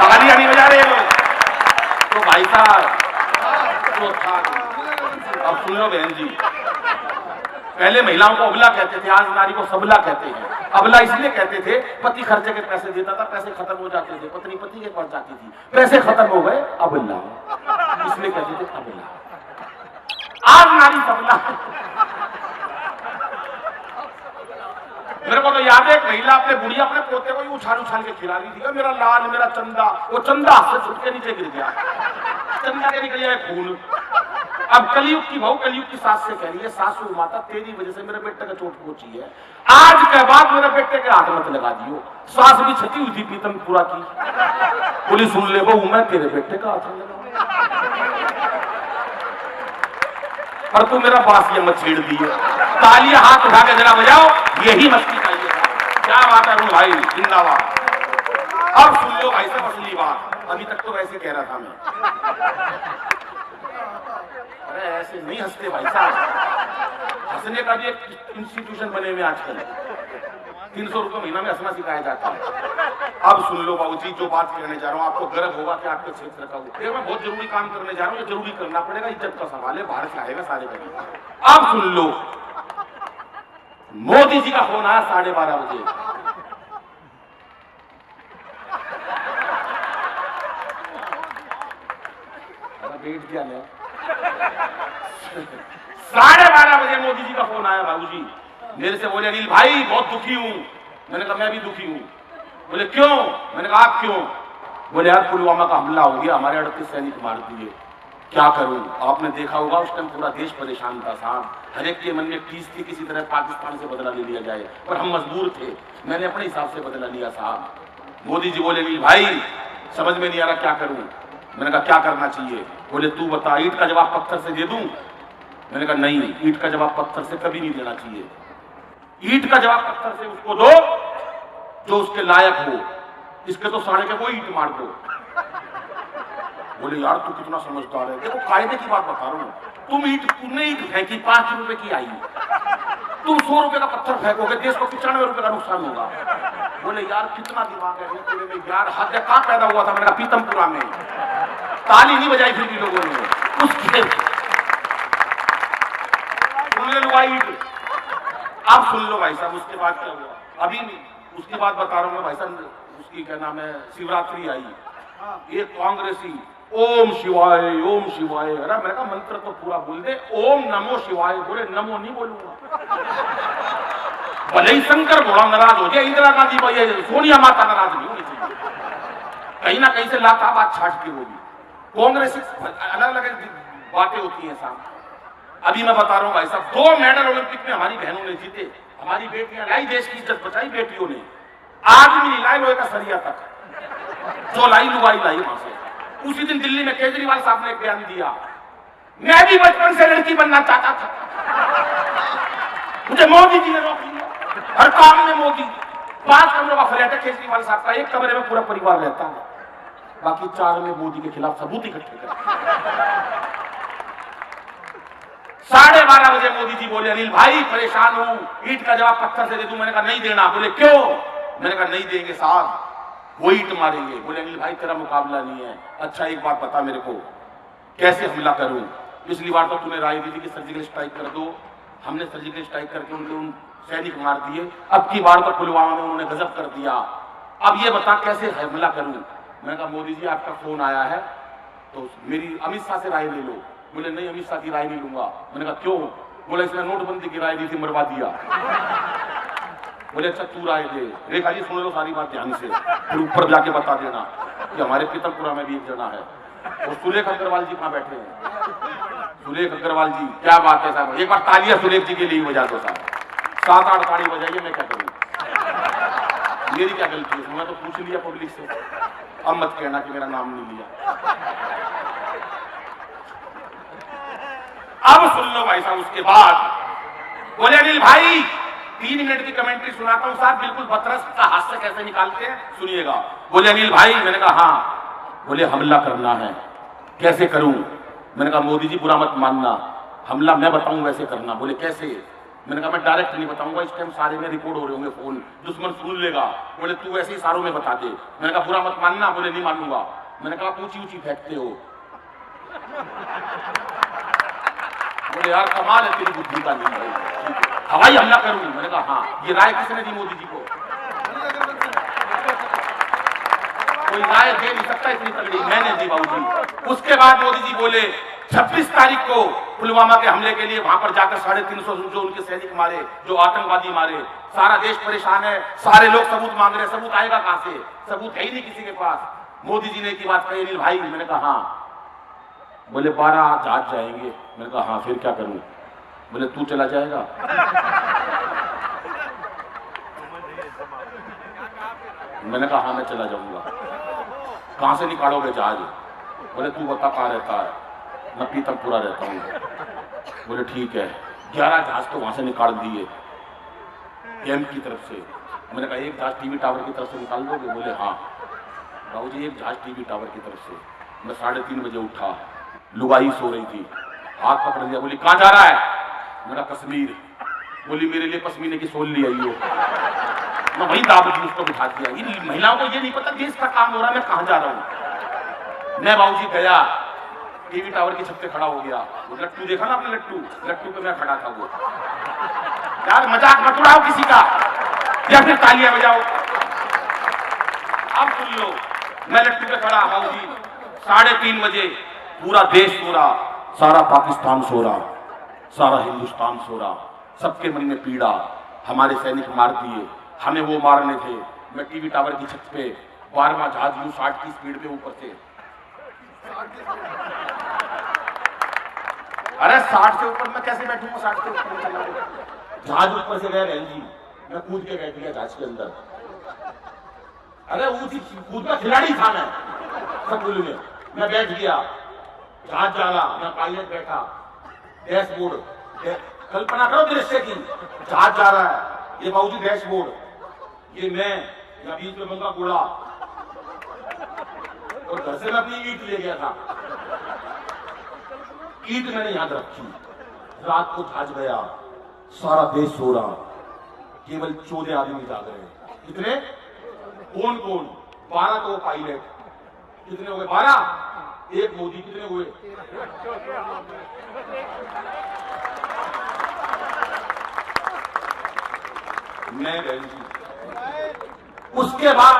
तालियां नहीं बजा रहे लोग तो भाई साहब तो था। अब सुन लो बहन जी, पहले महिलाओं को अबला कहते थे, आज नारी को सबला कहते हैं। अबला इसलिए कहते थे पति खर्चे के पैसे देता था, पैसे खत्म हो जाते थे, पत्नी पति के पास जाती थी, पैसे खत्म हो गए अबला, इसलिए कहते थे अबला। आज नारी सबला। मेरे को तो याद है एक महिला अपने बुढ़िया अपने पोते को उछाल उछाल के खिला रही थी, मेरा लाल मेरा चंदा। वो चंदा से छुट के नीचे गिर गया, चंदा के निकल गया खून। अब कलयुग की बहू कलयुग की सास से कह रही है, सासू माता तेरी वजह से मेरे बेटे का चोट पहुंची है, आज के बाद मेरे बेटे के हाथ मत लगा दियो। सास भी छती हुई थी पीतमपुरा की, बोली सुन ले बहू मैं तेरे बेटे का हाथ लगाऊंगा और तू मेरा बासिया मत छेड़ दिए। तालियां हाथ उठा के जरा बजाओ, यही मस्ती चाहिए था। क्या बात है भाई, जिंदाबाद। अब सुन लो भाई साहब असली बात, अभी तक तो वैसे कह रहा था मैं। अरे ऐसे नहीं हंसते भाई साहब, हंसने का भी एक इंस्टीट्यूशन बने हुए आजकल, 300 रुपये महीना में हंसना सिखाया जाता है। अब सुन लो बाबूजी, जो बात कहने जा रहा हूँ आपको गर्व होगा कि आपके क्षेत्र का मैं बहुत जरूरी काम करने जा रहा हूँ, ये जरूरी करना पड़ेगा, इज्जत का सवाल है, बाहर से आएगा सारे कभी। अब सुन लो, मोदी जी का फोन आया 12:30 बजे। बैठ गया मैं। 12:30 बजे मोदी जी का फोन आया बाबूजी, मेरे से बोले अनिल भाई बहुत दुखी हूं। मैंने कहा मैं भी दुखी हूं। बोले क्यों? मैंने कहा आप क्यों? बोले यार पुलवामा का हमला हो गया, हमारे 38 सैनिक मार दिए, क्या करूं? आपने देखा होगा उस टाइम पूरा देश परेशान था साहब, हर एक के मन में टीस थी किसी तरह पाकिस्तान से बदला ले लिया जाए, पर हम मजबूर थे, मैंने अपने हिसाब से बदला लिया साहब। मोदी जी बोले अनिल भाई समझ में नहीं आ रहा क्या करूं। मैंने कहा क्या करना चाहिए? बोले तू बता, ईंट का जवाब पत्थर से दे दूं? मैंने कहा नहीं, ईंट का जवाब पत्थर से कभी नहीं देना चाहिए। ईंट का जवाब पत्थर से उसको दो जो उसके लायक हो, इसके तो साढ़े के कोई ईंट मार दो। बोले यार तू कितना समझदार है, देखो कायदे की बात बता रहा हूं, तुमने ईंट फेंकी 5 रुपए की आई, तुम 100 रुपए का पत्थर फेंकोगे, देश को 95 रुपए का नुकसान होगा। बोले यार कितना दिमाग है तेरे में यार, हद कहां पैदा हुआ था? मैंने कहा पीतमपुरा में। ताली नहीं बजाई फिर भी लोगों ने, उसके तुमने लुआई। अब सुन लो भाई साहब उसके बाद क्या हुआ, अभी उसकी बात बता रहा हूं मैं भाई साहब। उसकी क्या नाम है, शिवरात्रि आई, एक कांग्रेसी ओम शिवाय ओम शिवाय। अरे मैंने कहा मंत्र तो पूरा बोल दे, ओम नमो शिवाय। बोले नमो नहीं बोलूंगा, भले ही शंकर घोड़ा नाराज हो जाए, इंदिरा गांधी भाई सोनिया माता नाराज नहीं होनी चाहिए, कहीं ना कहीं से लाता बात छाट की होगी। कांग्रेस अलग अलग बातें होती हैं साहब। अभी मैं बता रहा हूं भाई साहब, 2 मेडल ओलंपिक में हमारी बहनों ने जीते, हमारी बेटियां लाई, देश की इज्जत बचाई बेटियों ने। आज भी नहीं लाई लोहे का सरिया तक, जो लाई लुगाई लाई वहां से। उसी दिन दिल्ली में केजरीवाल साहब ने एक बयान दिया, मैं भी बचपन से लड़की बनना चाहता था, मुझे मोदी जी ने रोक लिया, हर काम में मोदी। 5 कमरों का फ्लैट है केजरीवाल साहब का, एक कमरे में पूरा परिवार रहता है, बाकी 4 में मोदी के खिलाफ सबूत इकट्ठे कर। 12:30 बजे मोदी जी बोले, अनिल भाई परेशान हूं, ईंट का जवाब पत्थर से दे दूं। मैंने कहा नहीं देना। बोले क्यों? मैंने कहा नहीं देंगे साहब, वो ईंट मारेंगे। बोले अनिल भाई तेरा मुकाबला नहीं है। अच्छा एक बात बता मेरे को, कैसे हमला करूं? पिछली बार तो तूने राय दी थी कि सर्जिकल स्ट्राइक कर दो, हमने सर्जिकल स्ट्राइक करके उन सैनिक मार दिए। अब की बार तो पुलवामा में उन्होंने गजब कर दिया। अब ये बता कैसे हमला करूं? मैंने कहा मोदी जी आपका फोन आया है तो मेरी अमित शाह से राय ले लो। बोले नहीं अमित शाह की राय नहीं लूंगा। मैंने कहा क्यों? बोले इसने नोटबंदी की राय दी थी, मरवा दिया। बोले अच्छा तू राय दे। रेखा जी सुन लो सारी बात ध्यान से, फिर ऊपर जाके बता देना कि हमारे पीतमपुरा में भी एक जना है। और सुरेख अग्रवाल जी कहाँ बैठे हैं? सुरेख अग्रवाल जी, क्या बात है साहब, एक बार तालियां सुरेख जी के लिए बजा दो साहब। 7-8 ताली बजाइए, मैं क्या करूं? मेरी क्या गलती है? मैं तो पूछ लिया पब्लिक से। अब मत कहना कि मेरा नाम नहीं लिया। अब सुन लो भाई साहब। उसके बाद बोले अनिल भाई 3 मिनट की कमेंट्री सुनाता हूं साहब, बिल्कुल बतरस का हास्य कैसे निकालते हैं सुनिएगा। बोले अनिल भाई, मैंने कहा हाँ। बोले हमला करना है, कैसे करूं? मैंने कहा मोदी जी बुरा मत मानना, हमला मैं बताऊं वैसे करना। बोले कैसे? मैंने कहा मैं डायरेक्ट नहीं बताऊंगा, इस टाइम सारे में रिकॉर्ड हो रहे होंगे फोन, दुश्मन सुन लेगा। बोले तू ऐसे ही सारों में बता दे। मैंने कहा बुरा मत मानना। बोले नहीं मानूंगा। मैंने कहा ऊंची ऊंची फेंकते हो। बोले यार कमाल है तेरी बुद्धि का। नहीं भाई हवाई हमला करूं? मैंने कहा हाँ। ये राय किसने दी मोदी जी को? कोई राय दे नहीं सकता इतनी तगड़ी, मैंने दी बाबूजी। उसके बाद मोदी जी बोले 26 तारीख को पुलवामा के हमले के लिए वहां पर जाकर 350 जो उनके सैनिक मारे, जो आतंकवादी मारे, सारा देश परेशान है, सारे लोग सबूत मांग रहे हैं। सबूत आएगा कहां से? सबूत है ही नहीं किसी के पास। मोदी जी ने की बात कही अनिल भाई। मैंने कहा हाँ। बोले 12 जहाज जाएंगे। मैंने कहा हाँ फिर क्या करूं? बोले तू चला जाएगा। मैंने कहा हाँ मैं चला जाऊंगा। कहां से निकालोगे जहाज? बोले तू बता कहां रहता है? मैं पीतमपुरा रहता हूं। बोले ठीक है। 11 जहाज तो वहां से निकाल दिए एम की तरफ से। मैंने कहा एक जहाज टीवी टावर की तरफ से निकाल दोगे? बोले हाँ। बाबूजी एक जहाज टीवी टावर की तरफ से। मैं 3:30 बजे उठा, लुगाई सो रही थी, हाथ पकड़ लिया। बोली कहां जा रहा है? मेरा कश्मीर। बोली मेरे लिए पश्मीने की सोल ले आई हो। मैं वही दाब दी, उसको बिठा दिया। इन महिलाओं को ये नहीं पता देश का काम हो रहा है, मैं कहां जा रहा हूं। मैं बाबूजी गया, टीवी टावर की छत पे खड़ा हो गया। वो लट्टू देखा ना आपने? लट्टू पे मैं खड़ा था। वो यार मजाक मत उड़ाओ किसी का, या फिर तालियां बजाओ। अब सुन लो, मैं लट्टू पे खड़ा बाबूजी। 3:30 बजे पूरा देश सो रहा, सारा पाकिस्तान सो रहा, सारा हिंदुस्तान सो रहा, सबके मन में पीड़ा। हमारे सैनिक मार दिए, हमें वो मारने थे। मैं टीवी टावर की छत पे 12वां जहाज यूं 60 की स्पीड पे ऊपर से। अरे 60 से ऊपर मैं कैसे बैठूंगा? 60 से ऊपर जहाज ऊपर से गया बहन जी, मैं कूद के बैठ गया जहाज के अंदर। अरे ऊंची कूद का खिलाड़ी था मैं स्कूल में। मैं बैठ गया, जहाज जा रहा, मैं पायलट बैठा, डैशबोर्ड। कल्पना करो दृश्य की, जहाज जा रहा है, ये बाबूजी डैशबोर्ड, ये मैं या बीच में बंदा गोला, और घर से मैं अपनी ईंट ले गया था। ईंट मैंने याद रखी। रात को जहाज गया, सारा देश सो रहा, केवल 14 आदमी जाग रहे हैं। कितने? कौन? 12 तो पायलट। कितने हो गए? 12। एक मोदी। कितने हुए? मैं बहन जी। उसके बाद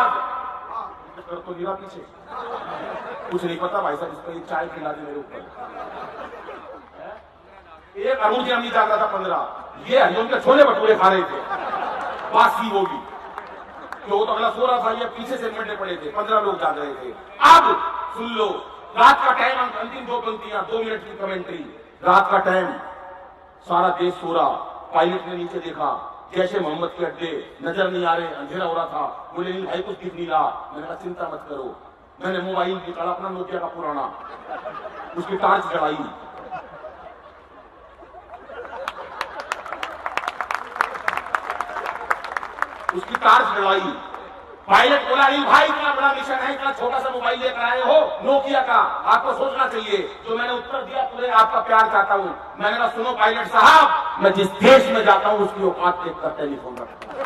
तो गिरा पीछे, कुछ नहीं पता भाई साहब। इसको एक चाय खिला दी मेरे ऊपर। एक अरुण जी हम नहीं जाता था 15। ये हरिओम के छोले भटूरे खा रहे थे, बासी वो भी। तो अगला सो रहा था, ये पीछे से मिनटे पड़े थे, 15 लोग जाग रहे थे। अब सुन लो, रात का टाइम, अंतिम 2 पंक्तियां, 2 मिनट की कमेंट्री। रात का टाइम, सारा देश सो रहा। पायलट ने नीचे देखा, जैसे मोहम्मद के अड्डे नजर नहीं आ रहे, अंधेरा हो रहा था। बोले नहीं भाई कुछ दिख नहीं रहा। मैंने कहा चिंता मत करो। मैंने मोबाइल निकाला अपना नोकिया का पुराना, उसकी टार्च जलाई। उसकी टार्च जलाई। पायलट बोला नहीं भाई इतना बड़ा मिशन है, इतना छोटा सा मोबाइल लेकर आए हो नोकिया का, आपको सोचना चाहिए। जो मैंने उत्तर दिया, पूरे आपका प्यार चाहता हूं। मैंने कहा सुनो पायलट साहब, मैं जिस देश में जाता हूं उसकी औकात देखकर टेलीफोन रखता हूं।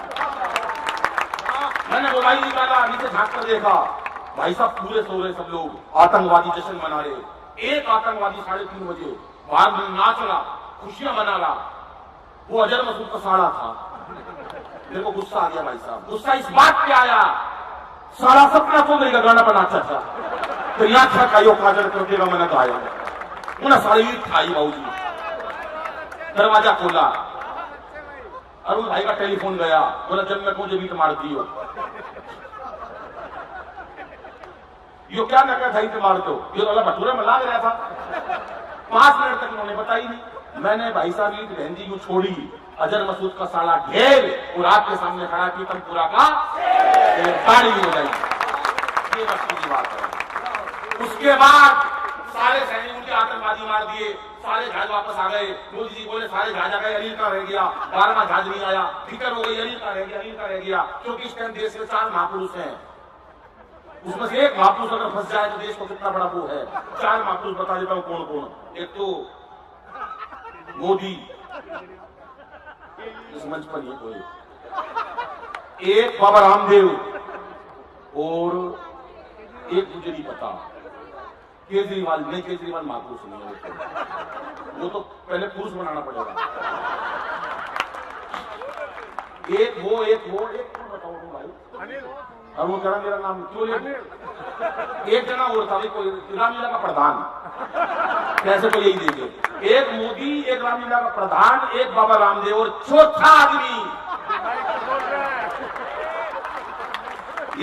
मैंने मोबाइल निकाला, नीचे झांक कर देखा, भाई साहब पूरे सो रहे सब लोग, आतंकवादी जश्न मना रहे। एक आतंकवादी 3:30 बजे बाहर में नाच रहा, खुशियां मना रहा। वो अजर मसूद का साड़ा था। मेरे को गुस्सा आ गया भाई साहब। गुस्सा इस बात पे आया, सारा सपना तो मेरे का गाना बनाता था, तो यहाँ था कायो काजल कर देगा, मैंने गाया उन्हें सारी खाई बाबू जी। दरवाजा खोला, अरुण भाई का टेलीफोन गया, बोला जब मैं मुझे बीट मारती हो, यो क्या न क्या सही से मार दो, ये तो भटूरे में लाग रहा था। 5 मिनट तक उन्होंने बताई नहीं। मैंने भाई साहब की बहन जी को छोड़ी, अजर मसूद का साला ढेर और आपके सामने खड़ा की पूरा का ताड़ी भी हो जाएगी। ये वक्त की बात है। उसके बाद सारे सैनिकों के आतंकवादी मार दिए, सारे जहाज वापस आ गए। मोदी जी बोले सारे जहाज आ गए, अनिल का रह गया, 12वां जहाज नहीं आया, फिक्र हो गई, अनिल का रह गया, अनिल का रह गया। क्योंकि इस टाइम देश में 4 महापुरुष हैं, उसमें से एक महापुरुष अगर फंस जाए तो देश को कितना बड़ा वो है। 4 महापुरुष बता देता हूं कौन कौन। एक तो मोदी, इस मंच पर ये कोई, एक बाबा रामदेव और एक मुझे नहीं पता केजरीवाल। नहीं, केजरीवाल महापुरुष नहीं है, वो तो पहले पुरुष बनाना पड़ेगा। एक वो एक कौन बताओ भाई, और वो करा मेरा नाम क्यों ले। एक जना और था कोई, रामलीला का प्रधान, कैसे को यही देंगे। एक मोदी, एक रामलीला का प्रधान, एक बाबा रामदेव और चौथा आदमी।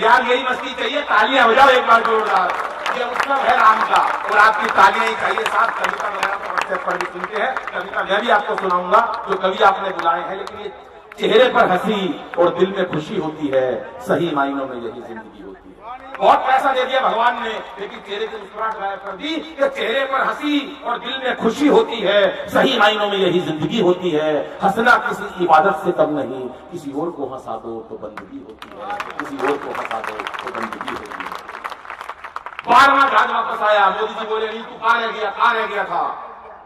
यार यही मस्ती चाहिए, तालियां हो जाओ एक बार जोरदार। ये उत्सव है राम का और आपकी तालियां ही चाहिए। साथ कविता वगैरह तो व्हाट्सएप पर भी सुनते हैं, कविता मैं भी आपको सुनाऊंगा जो कवि आपने बुलाए हैं। लेकिन ये चेहरे पर हंसी और दिल में खुशी होती है, सही मायनों में यही जिंदगी होती है। बहुत पैसा दे दिया भगवान ने, लेकिन चेहरे से मुस्कुराहट गायब कर दी। कि चेहरे पर हंसी और दिल में खुशी होती है, सही मायनों में यही जिंदगी होती है। हंसना किसी इबादत से कम नहीं, किसी और को हंसा दो तो बंदगी होती है, किसी और को हंसा दो तो बंदगी होती है। 12वां जहाज वापस आया। मोदी जी बोले नहीं तू कहां रह गया, कहां रह गया था।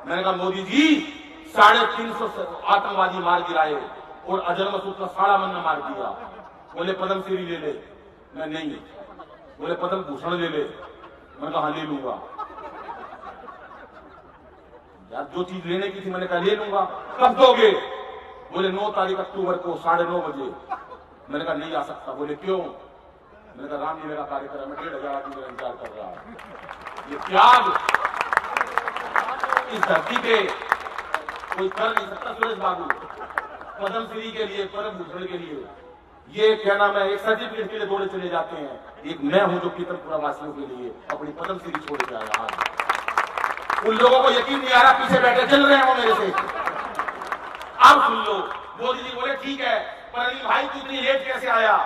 मैंने कहा मोदी जी 350 आतंकवादी मार गिराए और अजर मसूद का साड़ा मन्ना मार दिया। बोले पद्म श्री ले ले, मैं नहीं। बोले पद्म भूषण ले ले, मैंने कहा ले लूंगा। यार जो चीज लेने की थी मैंने कहा ले लूंगा। कब दोगे? बोले 9 तारीख अक्टूबर को 9:30 बजे। मैंने कहा नहीं आ सकता। बोले क्यों? मैंने कहा रामलीला का कार्यक्रम है, 1500 आदमी मेरा इंतजार कर रहा है। ये त्याग इस धरती पे कोई कर नहीं सकता। सुरेश बाबू पद्म श्री के लिए, पद्म भूषण के लिए, ये क्या नाम है, एक सर्टिफिकेट के लिए दौड़े चले जाते हैं। एक मैं हूं जो पीतमपुरा वासियों के लिए अपनी पद्म श्री छोड़ के आया। उन लोगों को यकीन नहीं आ रहा, पीछे बैठे चल रहे हैं वो मेरे से। अब सुन लो, मोदी जी बोले ठीक है, पर अली भाई तू इतनी लेट कैसे आया?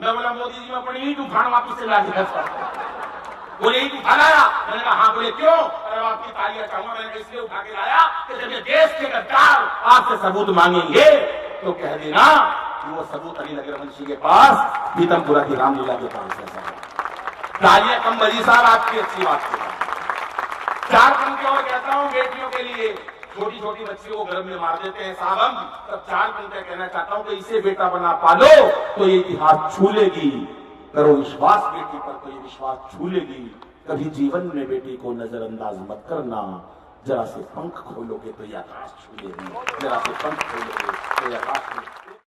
मैं बोला मोदी जी मैं अपनी ईंट उठाना वापिस से ला दिया। बोले ईंट उठा लाया? मैंने कहा हाँ। बोले क्यों? अरे आपकी तालियां चाहूंगा। मैंने इसलिए उठा के लाया कि जब ये देश के गद्दार आपसे सबूत मांगेंगे तो कह देना कि वो सबूत अली नगरवंशी के पास, पीतमपुरा की रामलीला के पास है। तालियां कम बजी साहब आपकी अच्छी बात है। 4 पंक्तियां और कहता हूं बेटियों के लिए। छोटी छोटी बच्चियों को गर्भ में मार देते हैं साहब हम, तब 4 पंक्तियां कहना चाहता हूं कि इसे बेटा बना पालो तो ये इतिहास छू लेगी। करो विश्वास बेटी पर तो ये विश्वास छू लेगी। कभी जीवन में बेटी को नजरअंदाज मत करना, जरा से पंख खोलोगे तो ये आकाश छू लेगी, जरा से पंख खोलोगे तो ये आकाश